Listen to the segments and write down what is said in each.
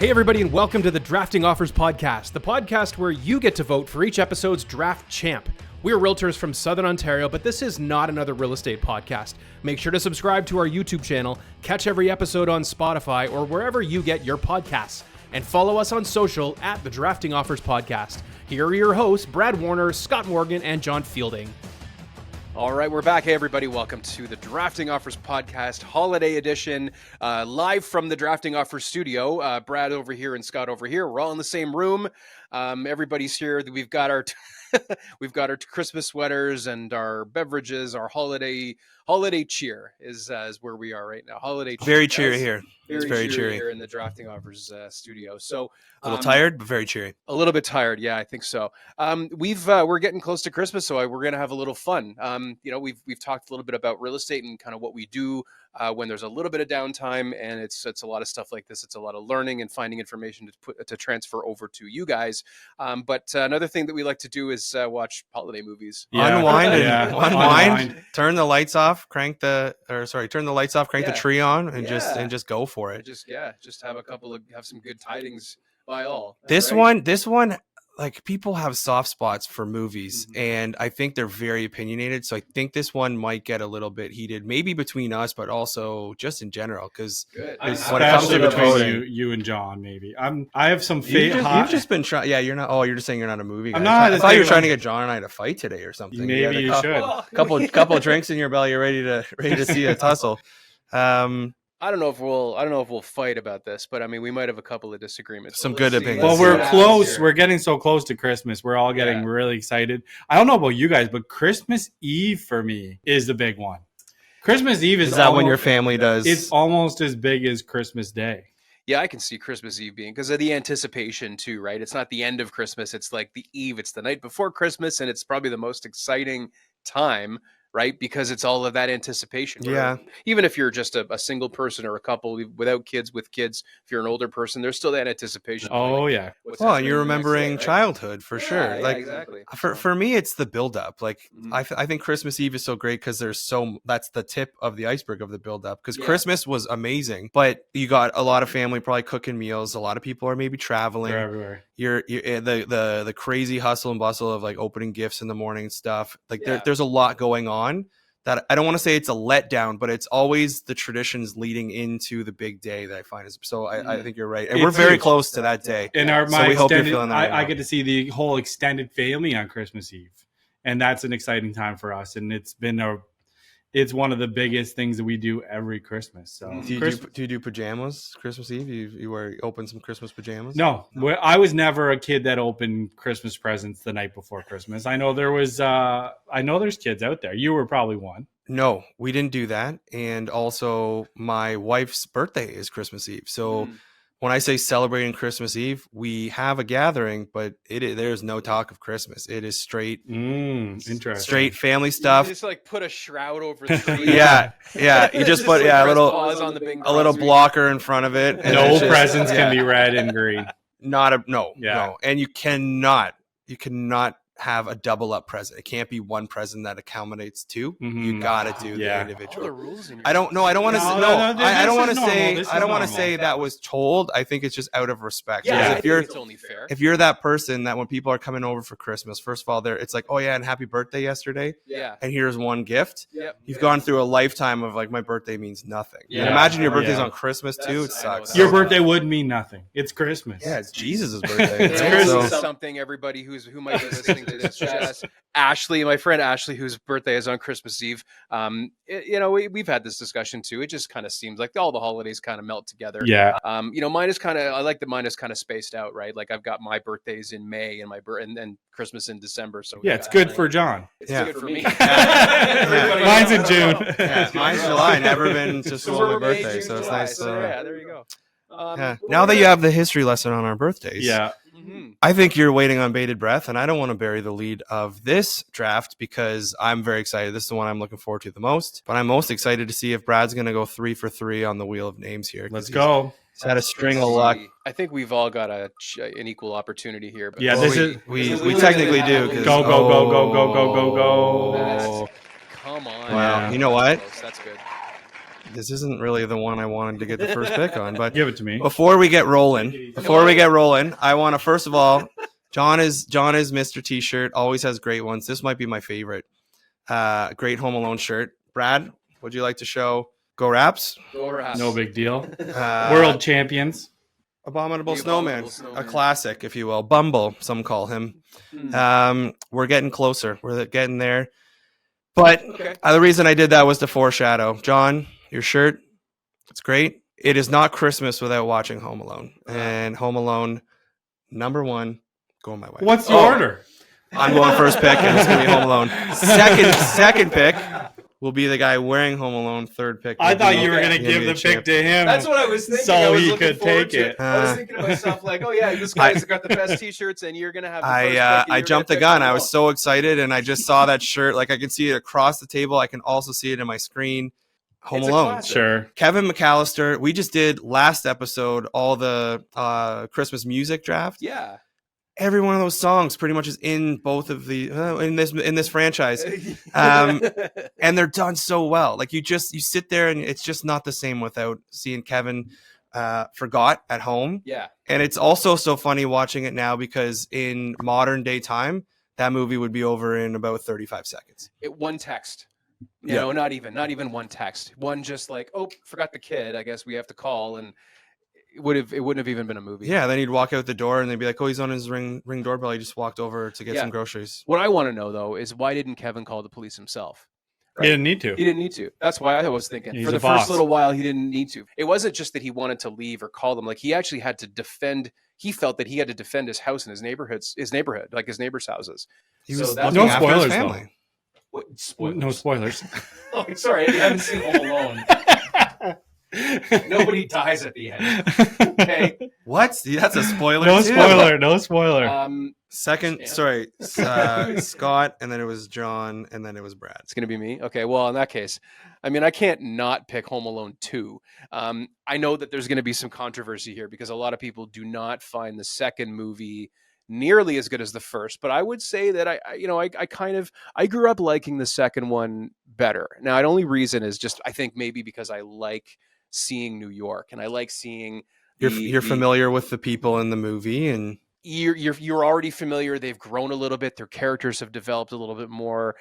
Hey everybody, and welcome to the Drafting Offers Podcast, the podcast where you get to vote for each episode's draft champ. We're realtors from Southern Ontario, but this is not another real estate podcast. Make sure to subscribe to our YouTube channel, catch every episode on Spotify or wherever you get your podcasts, and follow us on social at the Drafting Offers Podcast. Here are your hosts, Brad Warner, Scott Morgan, and John Fielding. All right, we're back. Hey, everybody. Welcome to the Drafting Offers Podcast Holiday Edition, live from the Drafting Offers studio. Brad over here and Scott over here. We're all in the same room. Everybody's here. We've got our we've got our Christmas sweaters and our beverages. Our holiday cheer is where we are right now. Holiday cheer. Very cheery here. It's very cheery here in the Drafting Offers studio. So a little tired, but very cheery. A little bit tired, yeah, I think so. We're getting close to Christmas, so we're gonna have a little fun. We've talked a little bit about real estate and kind of what we do when there's a little bit of downtime, and it's a lot of stuff like this. It's a lot of learning and finding information to transfer over to you guys. But another thing that we like to do is watch holiday movies. Yeah. Unwind. Turn the lights off. Turn the lights off. Crank the tree on, and just go for it. Just have some good tidings by all. This one, like, people have soft spots for movies, and I think they're very opinionated. So I think this one might get a little bit heated, maybe between us, but also just in general. Because when it comes to between you and John, maybe I have some faith. You've just been trying. Yeah, you're not. Oh, you're just saying you're not a movie guy. I'm not. I thought you were trying to get John and I to fight today or something. Maybe you should. Couple of drinks in your belly. You're ready to see a tussle. I don't know if we'll fight about this, but I mean, we might have a couple of disagreements. Some good opinions. Well, we're close. We're getting so close to Christmas. We're all getting really excited. I don't know about you guys, but Christmas Eve for me is the big one. Christmas Eve is that when your family does? It's almost as big as Christmas Day. Yeah, I can see Christmas Eve being, because of the anticipation too, right? It's not the end of Christmas. It's like the eve. It's the night before Christmas, and it's probably the most exciting time, right? Because it's all of that anticipation. Right? Yeah. Even if you're just a single person or a couple without kids, with kids, if you're an older person, there's still that anticipation. Oh, yeah. Well, and you're remembering childhood for sure. Yeah, like, exactly. For me, it's the buildup. Like, I think Christmas Eve is so great because that's the tip of the iceberg of the buildup. Because Christmas was amazing, but you got a lot of family probably cooking meals. A lot of people are maybe traveling. They're everywhere. You're the crazy hustle and bustle of like opening gifts in the morning and stuff. Like there's a lot going on that I don't want to say it's a letdown, but it's always the traditions leading into the big day that I find is so. I think you're right, and we're very close to that day. And we hope you're feeling that. I get to see the whole extended family on Christmas Eve, and that's an exciting time for us. And it's one of the biggest things that we do every Christmas. So, do you do pajamas Christmas Eve? You open some Christmas pajamas? No, I was never a kid that opened Christmas presents the night before Christmas. I know there's kids out there. You were probably one. No, we didn't do that. And also, my wife's birthday is Christmas Eve. So when I say celebrating Christmas Eve, we have a gathering, but there's no talk of Christmas. It is straight, interesting, straight family stuff. You just like put a shroud over the tree. yeah. You just put like a little blocker in front of it. And no presents can be red and green. No. And you cannot have a double up present. It can't be one present that accommodates two. You gotta do the individual. All the rules in your I don't want to I don't want to say that was told. I think it's just out of respect. Yeah, if you're it's only fair. If you're that person that when people are coming over for Christmas, first of all, it's like, oh yeah, and happy birthday yesterday. Yeah. And here's one gift. Yep. You've gone through a lifetime of like, my birthday means nothing. Yeah. And imagine your birthday's on Christmas too. It sucks. Your birthday would mean nothing. It's Christmas. Yeah, it's Jesus' birthday. It's Christmas. Something everybody who might be listening to this just Ashley, my friend Ashley, whose birthday is on Christmas Eve. We've had this discussion too. It just kind of seems like all the holidays kind of melt together. Yeah. Mine is I like that mine is kind of spaced out, right? Like I've got my birthdays in May and and Christmas in December. So yeah, it's good for John. It's good for me. Mine's in June. Mine's July. Never been to school on my birthday, so it's nice. There you go. Now that you have the history lesson on our birthdays. Yeah. I think you're waiting on bated breath, and I don't want to bury the lead of this draft because I'm very excited. This is the one I'm looking forward to the most, but I'm most excited to see if Brad's going to go 3 for 3 on the wheel of names here. Let's go. He's had a string of luck. I think we've all got an equal opportunity here. But yeah, we technically do. Go. Come on. Wow. You know what? That's good. this isn't really the one I wanted to get the first pick on. But Give it to me. before we get rolling, I want to first of all, John is Mr. T-shirt. Always has great ones. This might be my favorite. Great Home Alone shirt. Brad, would you like to show? Go Raps. No big deal. Uh, World champions. Abominable The Snowman, Abominable Snowman. a classic, if you will. Bumble, some call him. We're getting closer. We're getting there. But Okay. the reason I did that was to foreshadow. John, your shirt, it's great. It is not Christmas without watching Home Alone. And Home Alone, number one, going my way. What's the Oh, order? I'm going first pick, and it's going to be Home Alone. Second pick will be the guy wearing Home Alone. Third pick. I will thought be- you were going to Yeah, give be the a pick champ. to him. That's what I was thinking. So I was he looking could forward take to it. I was thinking to myself, like, oh yeah, this guy's got the best T-shirts, and you're gonna have. The first pick, and I you're jumped the gonna pick gun. Home I was Alone. so excited, and I just saw that shirt. Like I can see it across the table. I can also see it in my screen. Home It's a Alone. classic. Sure. Kevin McAllister. We just did last episode all the Christmas music draft. Yeah. Every one of those songs pretty much is in both of the in this franchise, and they're done so well. Like you sit there, and it's just not the same without seeing Kevin forgot at home. Yeah. And it's also so funny watching it now because in modern day time, that movie would be over in about 35 seconds. One text. You Yeah. know, not even one text. One just like, oh, forgot the kid. I guess we have to call, and it wouldn't have even been a movie. Yeah, then he'd walk out the door and they'd be like, oh, he's on his ring doorbell. He just walked over to get Yeah. some groceries. What I want to know though is why didn't Kevin call the police himself? He didn't need to. He didn't need to. That's why I was thinking. He's For a the boss. first little while, he didn't need to. It wasn't just that he wanted to leave or call them. Like he actually had to defend. He felt that he had to defend his house and his neighborhood, like his neighbors' houses. He So was that's- looking No after his spoilers, family. What, spoilers. No spoilers. Oh, sorry, I haven't seen Home Alone. Nobody dies at the end. Okay. What? See, that's a spoiler. No too. spoiler. No spoiler. Second, Yeah. sorry, Scott, and then it was John, and then it was Brad. It's going to be me. Okay. Well, in that case, I mean, I can't not pick Home Alone 2. I know that there's going to be some controversy here because a lot of people do not find the second movie nearly as good as the first. But I would say that I grew up liking the second one better. Now, the only reason is just I think maybe because I like seeing New York and I like seeing You're familiar with the people in the movie, and you're already familiar. They've grown a little bit. Their characters have developed a little bit more,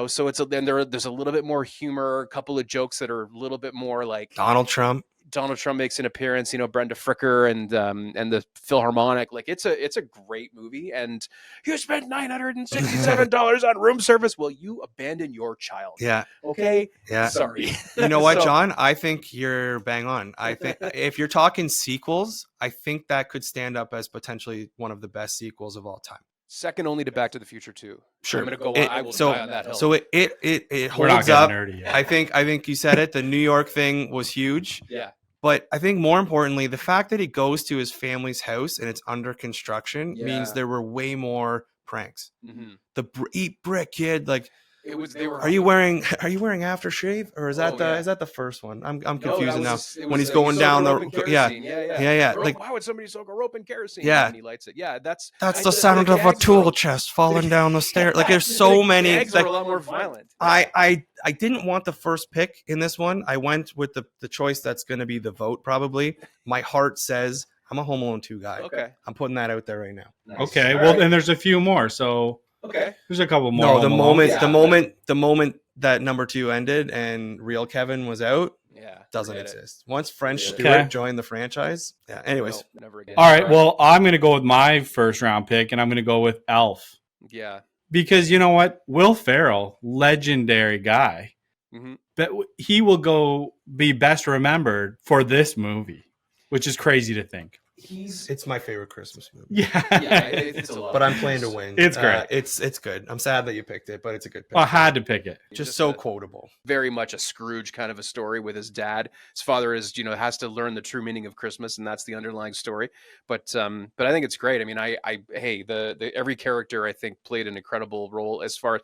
so there's a little bit more humor, a couple of jokes that are a little bit more like Donald Trump. Donald Trump makes an appearance, Brenda Fricker and the Philharmonic. Like it's a great movie. And you spent $967 on room service. Well, you abandon your child. Yeah, Okay. yeah. Sorry. You know what, So- John? I think you're bang on. I think if you're talking sequels, I think that could stand up as potentially one of the best sequels of all time. Second only to Back to the Future 2. Sure. I'm gonna go. It- I will so- die on that hill. So it We're not holds getting up. nerdy yet. I think you said it. The New York thing was huge. yeah. But I think more importantly, the fact that he goes to his family's house and it's under construction means Yeah. there were way more pranks. Mhm. The eat brick kid, like, It was. They were. are you wearing aftershave or is that Oh, yeah. is that the first one? I'm No, confusing that now. was- it When was, he's you going soak down a the rope in yeah. kerosene. Yeah. Rope- Like, why would somebody soak a rope in kerosene? Yeah. And he lights it. Yeah, that's that's the sound of a tool chest falling down the stairs. Like there's so many. Eggs Like, are a lot more violent. I didn't want the first pick in this one. I went with the choice that's going to be the vote probably. My heart says I'm a Home Alone 2 guy. Okay. I'm putting that out there right now. Nice. Okay. All Well, right. and there's a few more. So Okay. there's a couple more. No, the Home Alone. moment Yeah. the moment that number 2 ended and real Kevin was out Yeah. doesn't forget it. exist. Once French Forget it. Stewart Okay. joined the franchise. Yeah. Anyways, No, never again. All right. Well, I'm going to go with my first round pick, and I'm going to go with Elf. Yeah. Because you know what? Will Ferrell, legendary guy, Mhm. but he will go be best remembered for this movie, which is crazy to think. He's. it's my favorite Christmas movie. Yeah. Yeah. It's a lot. But I'm playing to win. It's great. It's good. I'm sad that you picked it, but it's a good pick. I had to pick it. Just so quotable. Very much a Scrooge kind of a story with his dad. His father is, has to learn the true meaning of Christmas, and that's the underlying story. But I think it's great. I mean, hey, the every character I think played an incredible role as far as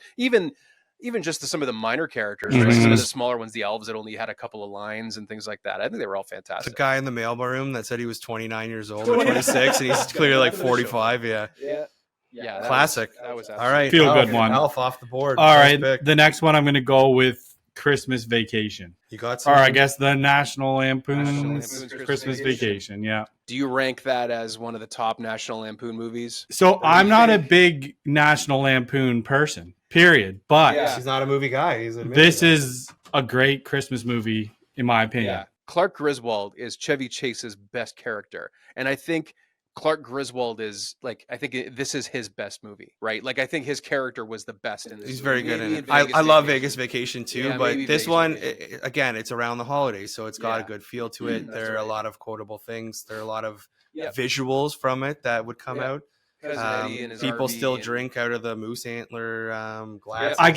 even just some of the minor characters, right? Some of the smaller ones, the elves that only had a couple of lines and things like that. I think they were all The fantastic. guy in the mailroom that said he was 29 years old or 26, and he's clearly like 45. Yeah. Yeah, that Classic. Was All right. Feel Elf. good one. Elf off the board. All First right. pick. The next one I'm going to go with Christmas Vacation, You got or some. I guess the National Lampoon's National Lampoon's Christmas Vacation. Yeah. Do you rank that as one of the top National Lampoon movies? So Or do I'm you not a think- big National Lampoon person, period. But Yeah. He's not a movie guy. He's this is a great Christmas movie, in my opinion. Yeah. Clark Griswold is Chevy Chase's best character. And I think Clark Griswold is like, I think this is his best movie, right? Like, I think his character was the best in this. He's movie. very good in Maybe it. Vegas I love Vacation. Vegas Vacation too, Yeah, but maybe this Vegas one, Vacation. again, it's around the holidays, so it's got a Yeah. good feel to it. That's There are a right. lot of quotable things. There are a lot of Yeah. visuals from it that would come Yeah. out. Cousin Eddie and his People RV still and- drink out of the moose antler glass. I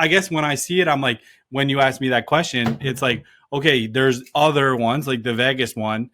guess when I see it, I'm like, when you ask me that question, it's like, okay, there's other ones like the Vegas one,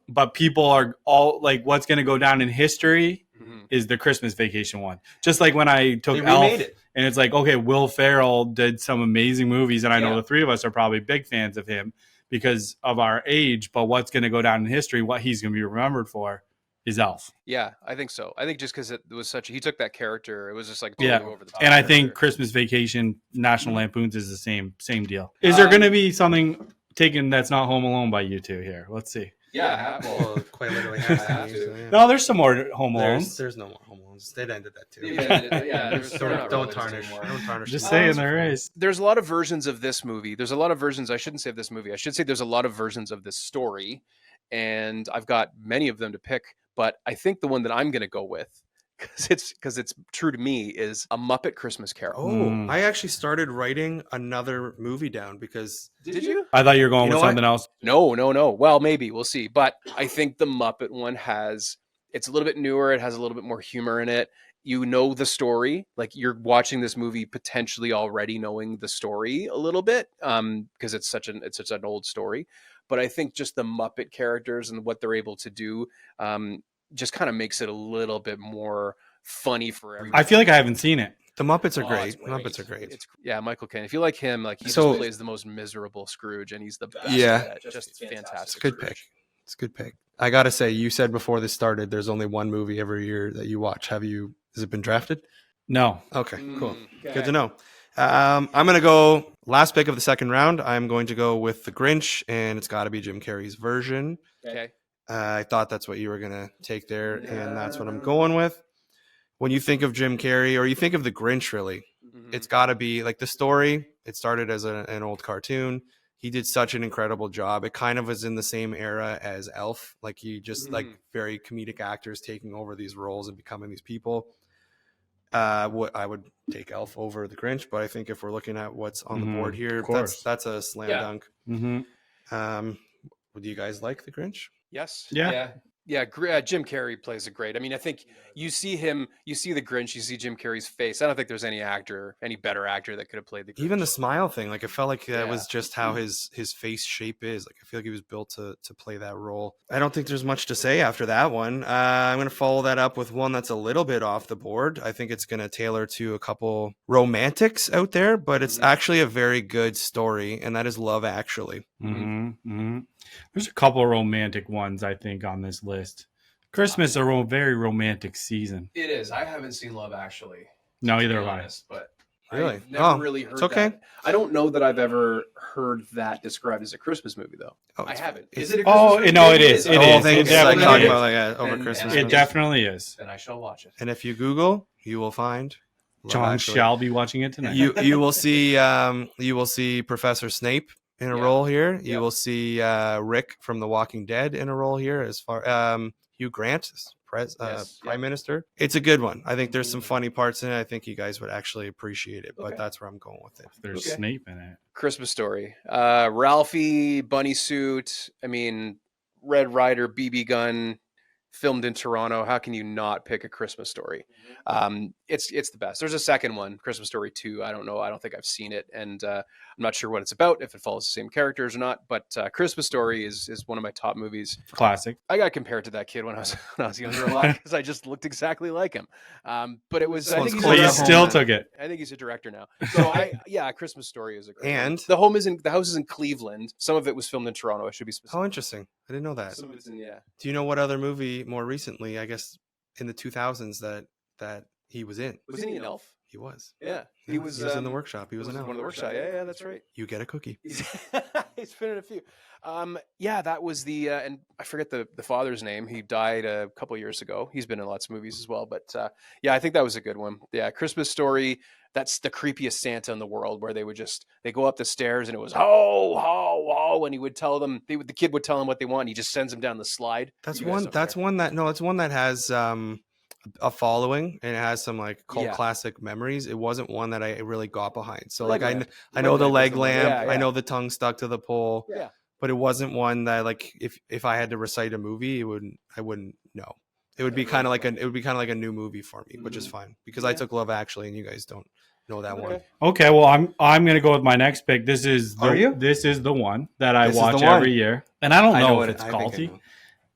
but people are all like, what's going to go down in history Mhm. is the Christmas Vacation one. Just like when I took They Elf, remade it. and it's like, okay, Will Ferrell did some amazing movies, and I know Yeah. the three of us are probably big fans of him because of our age. But what's going to go down in history, what he's going to be remembered for, is Elf. Yeah, I think so. I think just because it was he took that character, it was just like Yeah. totally over the top. And I think character. Christmas Vacation, National Lampoons is the same deal. Is there going to be something taken that's not Home Alone by you two here? Let's see. yeah, well, Well, quite literally has to Have be, to. so, yeah. No, there's some more Home Alones. There's no more Home Alones. They'd ended that too. yeah, there's- they're not Don't relevant tarnish. anymore. Don't tarnish. Just the saying Alones. there is. There's a lot of versions of this movie. There's a lot of versions. I shouldn't say of this movie. I should say there's a lot of versions of this story, and I've got many of them to pick. But I think the one that I'm going to go with, because it's true to me, is A Muppet Christmas Carol. Oh, I actually started writing another movie down because Did you? I thought you were going You with know something else. No. Well, maybe we'll see. But I think the Muppet one it's a little bit newer. It has a little bit more humor in it. You know the story, like you're watching this movie potentially already knowing the story a little bit, because it's such an old story. But I think just the Muppet characters and what they're able to do, just kind of makes it a little bit more funny for everybody. I feel like I haven't seen it. the Muppets are Oh, great. it's Muppets are great. Yeah, Michael Caine. If you like him, like he So- just plays the most miserable Scrooge, and he's the best. Yeah. at it. Just fantastic. It's a good Scrooge. pick. It's a good pick. I gotta say, you said before this started, there's only one movie every year that you watch. Has it been drafted? No. Okay, cool. Okay. Good to know. I'm gonna go last pick of the second round. I'm going to go with The Grinch, and it's got to be Jim Carrey's version. Okay. I thought that's what you were gonna take there, and that's what I'm going with. When you think of Jim Carrey, or you think of The Grinch, really, Mhm. it's got to be like the story. It started as an old cartoon. He did such an incredible job. It kind of was in the same era as Elf. Like he just like very comedic actors taking over these roles and becoming these people. What I would take Elf over The Grinch, but I think if we're looking at what's on the board here, of course. that's a slam Yeah. dunk. Mm-hmm. Would you guys like The Grinch? Yes. Yeah. Yeah. Jim Carrey plays a great. I mean, I think you see him, you see the Grinch, you see Jim Carrey's face. I don't think there's any better actor that could have played the Grinch. Even the smile thing, like it felt like that Yeah. was just how his face shape is. Like I feel like he was built to play that role. I don't think there's much to say after that one. I'm gonna follow that up with one that's a little bit off the board. I think it's gonna tailor to a couple romantics out there, but it's Mhm. actually a very good story, and that is Love Actually. Mm-hmm. There's a couple of romantic ones, I think, on this list. Christmas is a very romantic season. It is. I haven't seen Love Actually. No, either have I. But Really? I've never Oh, really heard it's okay. that. I don't know that I've ever heard that described as a Christmas movie, though. Oh, I it's- haven't. it's- Is it a Oh, Christmas no, movie? it is. The It whole is. thing It is like definitely talking is. about like over And- Christmas. It and- definitely is. Then I shall watch it. And if you Google, you will find Love John Actually. shall be watching it tonight. You will see Professor Snape in a Yeah. role here. You Yep. will see Rick from The Walking Dead in a role here. As far Hugh Grant, Yes. Prime Minister. It's a good one. I think there's some funny parts in it. I think you guys would actually appreciate it. But Okay. that's where I'm going with it. There's Okay. Snape in it. Christmas Story. Ralphie, bunny suit. I mean, Red Ryder, BB gun, filmed in Toronto. How can you not pick A Christmas Story? It's the best. There's a second one, Christmas Story 2. I don't know. I don't think I've seen it, and I'm not sure what it's about, if it follows the same characters or not. But Christmas Story is one of my top movies. Classic. I got compared to that kid when I was younger a lot because I just looked exactly like him. But it was. This I one's think he's close But a you to home, still man. took it. I think he's a director now. So A Christmas Story is a great one. And- the house is in Cleveland. Some of it was filmed in Toronto. I should be specific. Oh, interesting. I didn't know that. Some of it's in Do you know what other movie more recently, I guess in the 2000s, that he was in? Was he an elf? He was. Yeah, he was in the workshop. He was in one of the workshop. Yeah, that's right. You get a cookie. He's been in a few. Yeah, that was the and I forget the father's name. He died a couple years ago. He's been in lots of movies as well. But yeah, I think that was a good one. Yeah, Christmas Story. That's the creepiest Santa in the world, where they go up the stairs and it was ho ho ho, and he would tell them the kid would tell him what they want. And he just sends them down the slide. That's one that has a following, and it has some like cult Yeah. classic memories. It wasn't one that I really got behind. So Leg I know the leg Lamp. lamp, Yeah. I know the tongue stuck to the pole, Yeah. but it wasn't one that like if I had to recite a movie, I wouldn't know. It would be kind of like a new movie for me, which is fine because I took Love Actually, and you guys don't know that one. Okay, well, I'm gonna go with my next pick. This is Are you? This is the one that I This is the watch one. every year, and I don't know what if it's I think I culty. know.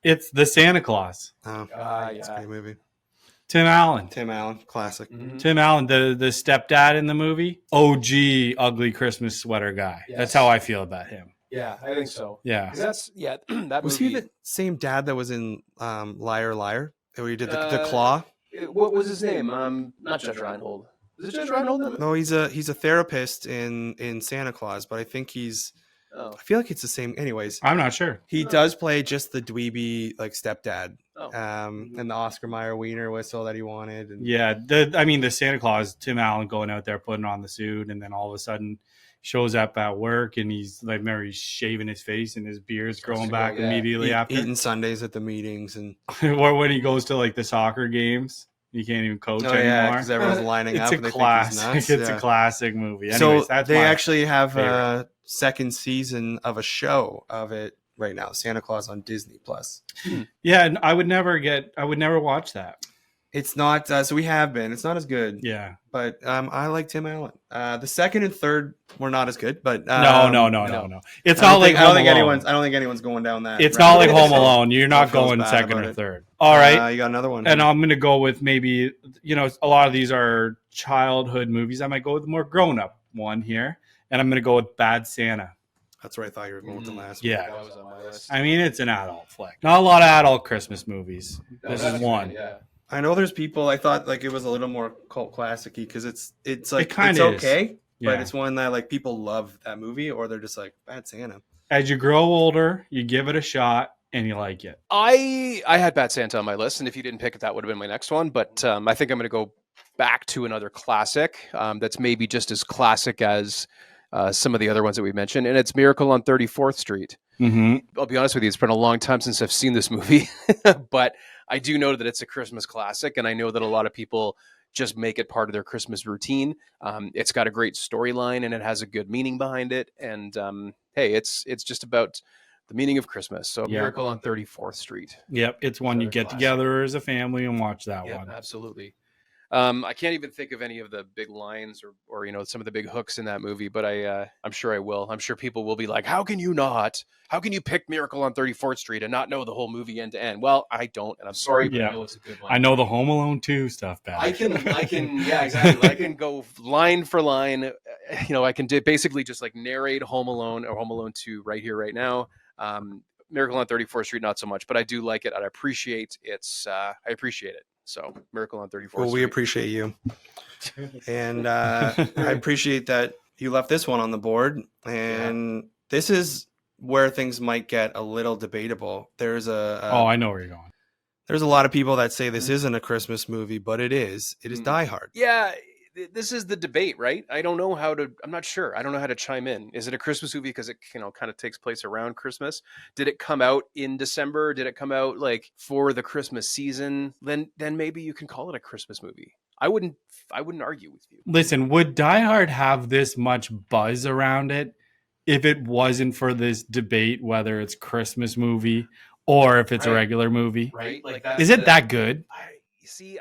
It's the Santa Claus. Oh, Yeah. it's a great movie. Tim Allen. Tim Allen, classic. Mhm. Tim Allen, the stepdad in the movie, OG ugly Christmas sweater guy. Yes. That's how I feel about him. Yeah, I think so. Yeah. 'Cause that's that Was movie. he the same dad that was in Liar Liar? Where he did the claw? What was his name? Not Judge Reinhold. Was it Judge Reinhold? No, he's a therapist in Santa Claus, but I think Oh. I feel like it's the same. Anyways, I'm not sure. he does play just the dweeby like stepdad, Oh. and the Oscar Mayer wiener whistle that he wanted. And Yeah, the Santa Claus, Tim Allen going out there putting on the suit, and then all of a sudden shows up at work, and he's like, remember, he's shaving his face, and his beard's growing back yeah. immediately after. eating Sundays at the meetings, and Or when he goes to like the soccer games, he can't even coach anymore. because everyone's lining It's up. a and they classic. Think he's nuts. It's a classic movie. Anyways, So that's they my actually have favorite. a second season of a show of it right now, Santa Claus on Disney Plus. Yeah, and I would never watch that. It's not so we have been. It's not as good. Yeah. But I like Tim Allen. The second and third were not as good, but No. It's I not don't like think, I don't Home think Alone. I don't think anyone's going down that. It's rabbit not like hole. Home Alone. You're not Don't feel going bad second about or it. third. All right. You got another one. And I'm going to go with maybe, a lot of these are childhood movies. I might go with the more grown up one here. And I'm going to go with Bad Santa. That's where I thought you were going with the last Yeah. That was on my list. I mean, it's an adult flick. Not a lot of adult Christmas movies. This is one. Yeah. I know there's people. I thought like it was a little more cult classic-y because it's like kinda it's is. okay, Yeah. but it's one that like people love that movie, or they're just like Bad Santa. As you grow older, you give it a shot and you like it. I had Bad Santa on my list, and if you didn't pick it, that would have been my next one. But I think I'm going to go back to another classic that's maybe just as classic as some of the other ones that we mentioned, and it's Miracle on 34th Street. Mm-hmm. I'll be honest with you, it's been a long time since I've seen this movie, but I do know that it's a Christmas classic, and I know that a lot of people just make it part of their Christmas routine. It's got a great storyline, and it has a good meaning behind it. And hey, it's just about the meaning of Christmas. So Yeah. Miracle on 34th Street. Yep. It's one you Another get classic. together as a family and watch that Yeah, one. absolutely. I can't even think of any of the big lines or some of the big hooks in that movie, but I'm sure I will. I'm sure people will be like, "How can you not? How can you pick Miracle on 34th Street and not know the whole movie end to end?" Well, I don't, and I'm sorry, but Yeah. I know it's a good one. I know the Home Alone 2 stuff better. I can, yeah, exactly. I can go line for line. I can basically just like narrate Home Alone or Home Alone 2 right here, right now. Miracle on 34th Street, not so much, but I do like it. And I appreciate I appreciate it. So Miracle on 34th Well, Street. we appreciate you, and I appreciate that you left this one on the board. And this is where things might get a little debatable. There's I know where you're going. there's a lot of people that say this isn't a Christmas movie, but it is. It is Die Hard. Yeah, this is the debate, right? I'm not sure. I don't know how to chime in. Is it a Christmas movie because it, kind of takes place around Christmas? Did it come out in December? Did it come out like for the Christmas season? Then maybe you can call it a Christmas movie. I wouldn't argue with you. Listen, would Die Hard have this much buzz around it if it wasn't for this debate whether it's Christmas movie or if it's a Right. regular movie? Right? Like Is it that good?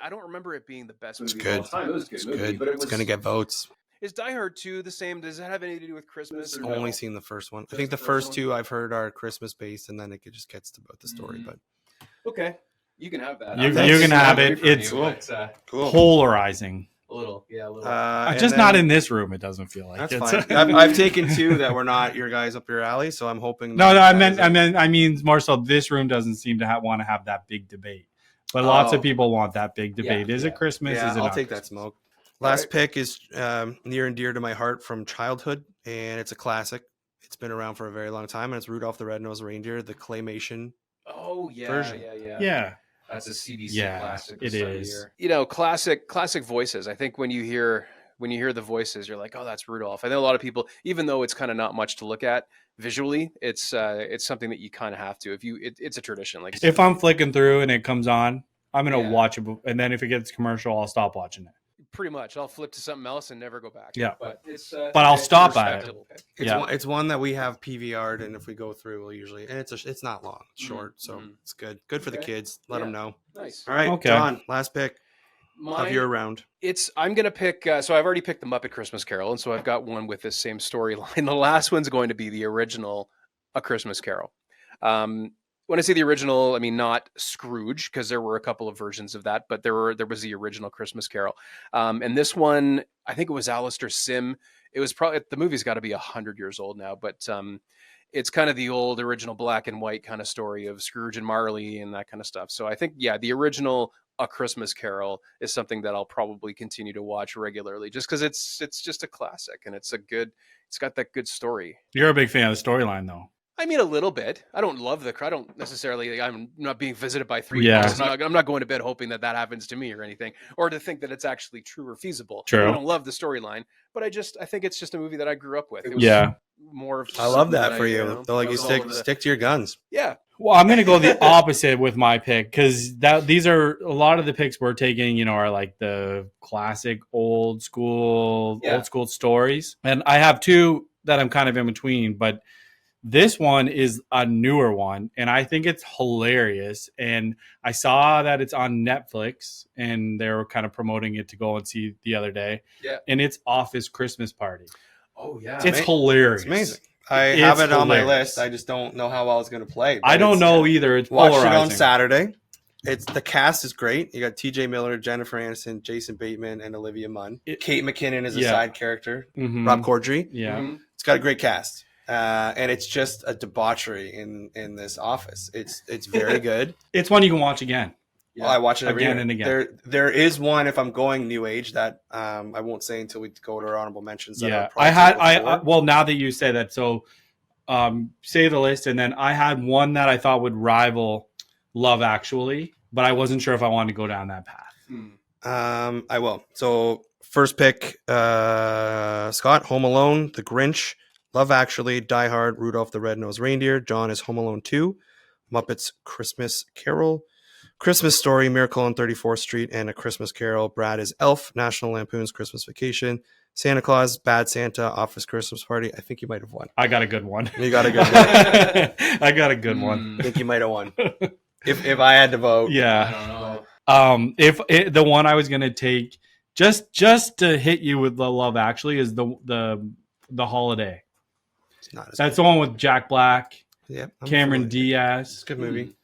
I don't remember it being the best It's movie good. of all time. It was a good It's movie, good. but it It's was gonna get votes. Is Die Hard 2 the same? Does it have anything to do with Christmas? Or Only no? seen the first one. I Just think the the first first two I've heard are Christmas based, and then it just gets about the story. Mhm. But Okay. You can have that. You- I'm you can not have ready it. for It's you, but, cool. Polarizing. a little. Yeah, a little. And Just then- not in this room, it doesn't feel like That's it. fine. I've taken two that were not your guys up your alley, so I'm hoping. No, that I mean more so this room doesn't seem to want to have that big debate. But lots of Oh. people want that big debate. Is it Christmas? Yeah, Is it I'll not take that Christmas? smoke. Last pick is near and dear to my heart from childhood, and it's a classic. It's been around for a very long time, and it's Rudolph the Red-Nosed Reindeer, the claymation. Oh yeah, version. Yeah. That's a CBC Yeah, classic. it is. Year. You know, classic voices. I think when you hear the voices, you're like, oh, that's Rudolph. I know a lot of people, even though it's kind of not much to look at visually, it's something that you kind of have to. It's a tradition. Like If I'm flicking through and it comes on, I'm gonna Yeah. watch it, and then if it gets commercial, I'll stop watching it. pretty much, I'll flip to something else and never go back. Yeah. but it's But I'll it's a stop at it. respectable pick. It's one that we have PVR'd, and if we go through, we'll usually, and it's not long, it's short, so Mhm. it's good for the Okay. kids. Let them know. Nice. All right, Okay. John, last pick Mine, of your round. I'm gonna pick. So I've already picked the Muppet Christmas Carol, and so I've got one with this same storyline. The last one's going to be the original A Christmas Carol. When I say the original, I mean not Scrooge, because there were a couple of versions of that, but there was the original Christmas Carol. And this one, I think it was Alistair Sim. It was probably, the movie's got to be 100 years old now, but it's kind of the old original black and white kind of story of Scrooge and Marley and that kind of stuff. So I think, yeah, the original A Christmas Carol is something that I'll probably continue to watch regularly, just because it's just a classic, and it's got that good story. You're a big fan of the storyline, though. I mean, a little bit. I don't love I don't necessarily, I'm not being visited by three Yeah. ghosts. I'm not going to bed hoping that happens to me or anything, or to think that it's actually true or feasible. True. I don't love the storyline, but I think it's just a movie that I grew up with. It was Yeah. more of I love something that for you. know, They're like, you was all of the- stick to your guns. Yeah. Well, I'm gonna go the opposite with my pick, because these are a lot of the picks we're taking, are like the classic old school stories, and I have two that I'm kind of in between, but this one is a newer one, and I think it's hilarious. And I saw that it's on Netflix, and they were kind of promoting it to go and see the other day. Yeah. And it's Office Christmas Party. Oh yeah. It's hilarious. It's amazing. I It's have it on my hilarious. list. I just don't know how well it's going to play. but I don't it's- know either. It's Watched polarizing. it on Saturday. The cast is great. You got T.J. Miller, Jennifer Aniston, Jason Bateman, and Olivia Munn. Kate McKinnon is a Yeah. side character. Mhm. Rob Corddry. Yeah. Mhm. It's got a great cast, and it's just a debauchery in this office. It's very good. It's one you can watch again. Well, I watch it every Again year. and again. There is one if I'm going new age that I won't say until we go to our honorable mentions. That Yeah, are probably I before. well, now that you say that, so say the list, and then I had one that I thought would rival Love Actually, but I wasn't sure if I wanted to go down that path. I will. So first pick, Scott, Home Alone, The Grinch, Love Actually, Die Hard, Rudolph the Red-Nosed Reindeer. John is Home Alone 2, Muppets Christmas Carol, Christmas Story, Miracle on 34th Street, and A Christmas Carol. Brad is Elf, National Lampoon's Christmas Vacation, Santa Claus, Bad Santa, Office Christmas Party. I think you might have won. I got a good one. You got a good one. I got a good one. I think you might have won. If I had to vote. I Yeah. don't know. The one I was gonna take just to hit you with the Love Actually is the Holiday. It's not as That's the one with Jack Black, good. Yeah, I'm Cameron familiar. It's Diaz. a good movie.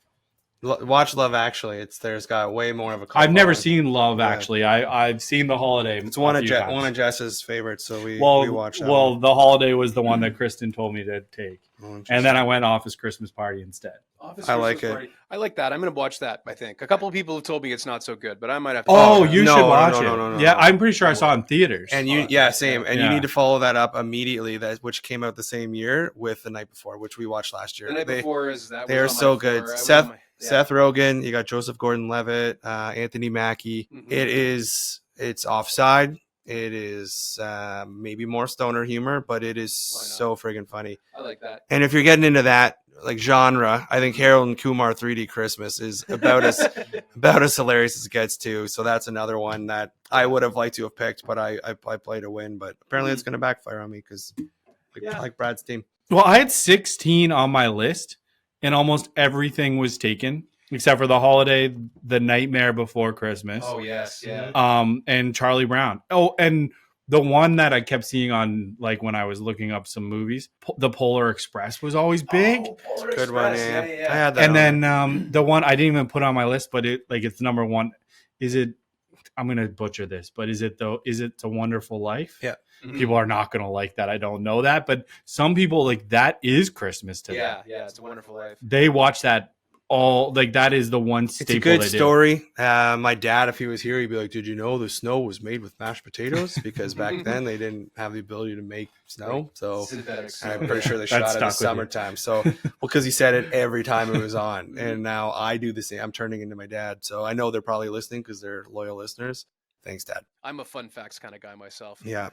Watch Love Actually. There's got way more of a. I've never following. seen Love Yeah. Actually. I've seen the Holiday. It's one a of few times. Jess's favorites, so we Well, watched that. well, one. the Holiday was the one that Kristen told me to take, Oh, and interesting. then I went Office Christmas Party instead. Office I like Christmas it. Party. I like that. I'm going to watch that. I think a couple of people have told me it's not so good, but I might have to. Oh, check it you out. no, should no, watch no, it. no, no, no, Yeah, no. I'm pretty sure I saw it in theaters. And you, Oh, yeah, that's same. good. And Yeah. you need to follow that up immediately. Which came out the same year with The Night Before, which we watched last year. The night before is that. they are was on my so good. floor. I was Seth- on my- yeah. Seth Rogen, you got Joseph Gordon-Levitt, Anthony Mackie. Mhm. It's offside. It is maybe more stoner humor, but it is Why not? so friggin' funny. I like that. And if you're getting into that like genre, I think Harold and Kumar 3D Christmas is about as hilarious as it gets too. So that's another one that I would have liked to have picked, but I played to win. But apparently it's going to backfire on me because Yeah. like Brad's team. Well, I had 16 on my list, and almost everything was taken except for The Holiday, The Nightmare Before Christmas, Oh yes, yeah. and Charlie Brown. Oh, and the one that I kept seeing on, like, when I was looking up some movies, The Polar Express was always big. Oh, Polar Good one, Express, yeah. I had that. And on. then the one I didn't even put on my list, but it's number one. Is it? I'm gonna butcher this, but is it though? Is it A Wonderful Life? Yeah. Mhm. People are not gonna like that. I don't know that, but some people, like, that is Christmas to them. Yeah, it's a Wonderful Life. They watch that all like that is the one staple. It's a good they do. story. My dad, if he was here, he'd be like, "Did you know the snow was made with mashed potatoes?" Because back then they didn't have the ability to make snow. So I'm pretty sure they shot it in the summertime. So, because he said it every time it was on, and now I do the same. I'm turning into my dad, so I know they're probably listening because they're loyal listeners. Thanks, Dad. I'm a fun facts kind of guy myself. Yeah.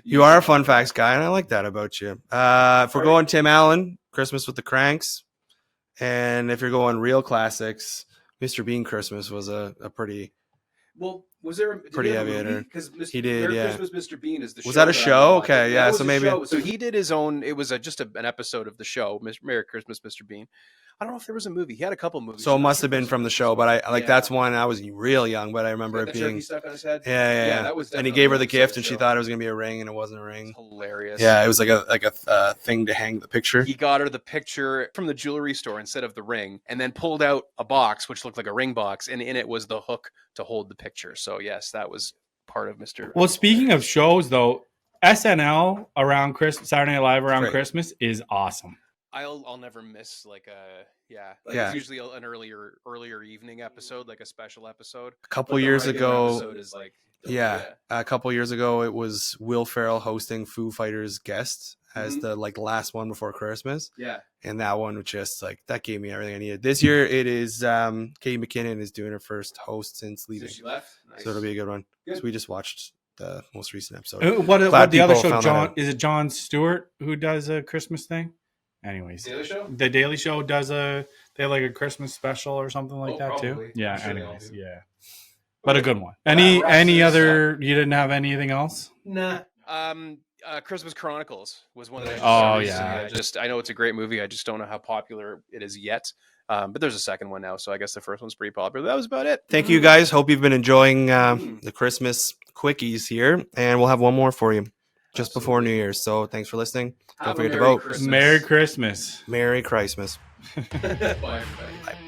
You are a fun facts guy, and I like that about you. If we're going Tim Allen, Christmas with the Cranks, and if you're going real classics, Mr. Bean Christmas was a pretty... Well, was there pretty heavy hitter? Because He did, Merry yeah. Christmas, Mr. Bean is the show. Was that a show? Okay, yeah, it was so a maybe... show. So he did his own... It was just an episode of the show, Merry Christmas, Mr. Bean. I don't know if there was a movie. He had a couple movies. So it must have been from the show, but that's one I was real young, but I remember it being... stuck on his head? Yeah. That was And he definitely gave her an the episode gift, of and the she show. thought it was going to be a ring, and it wasn't a ring. Hilarious. Yeah, it was like a thing to hang the picture. He got her the picture from the jewelry store instead of the ring, and then pulled out a box which looked like a ring box, and in it was the hook to hold the picture. So yes, that was part of Mr. Well, speaking of shows, though, SNL around Christmas, Saturday Night Live around Great. Christmas is awesome. I'll never miss like a Yeah. It's usually an earlier evening episode, like a special episode. A couple But the years regular ago... episode is like A couple years ago, it was Will Ferrell hosting Foo Fighters guest as the last one before Christmas, yeah. and that one was just like that gave me everything I needed. This year, it is Kate McKinnon is doing her first host since leaving, So she left. Nice. so it'll be a good one. Good. So we just watched the most recent episode. What the other people show? found that John out. is it Jon Stewart who does a Christmas thing? Anyways, Daily Show? The Daily Show does they have like a Christmas special or something like that probably. too. Yeah. I'm sure they all Anyways, do. yeah. But a good one. Any other? You didn't have anything else? Nah. Christmas Chronicles was one that I just Oh, saw yeah. recently. I know it's a great movie. I just don't know how popular it is yet. But there's a second one now, so I guess the first one's pretty popular. That was about it. Thank you guys. Hope you've been enjoying the Christmas quickies here, and we'll have one more for you just before New Year's. So thanks for listening. Don't Have a forget to Merry vote. Christmas. Merry Christmas. Merry Christmas. Bye, everybody.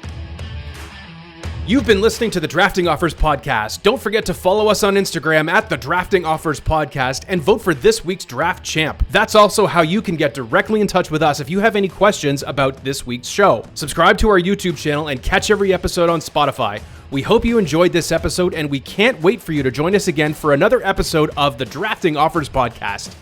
You've been listening to the Drafting Offers Podcast. Don't forget to follow us on Instagram at the Drafting Offers Podcast and vote for this week's draft champ. That's also how you can get directly in touch with us if you have any questions about this week's show. Subscribe to our YouTube channel and catch every episode on Spotify. We hope you enjoyed this episode, and we can't wait for you to join us again for another episode of the Drafting Offers Podcast.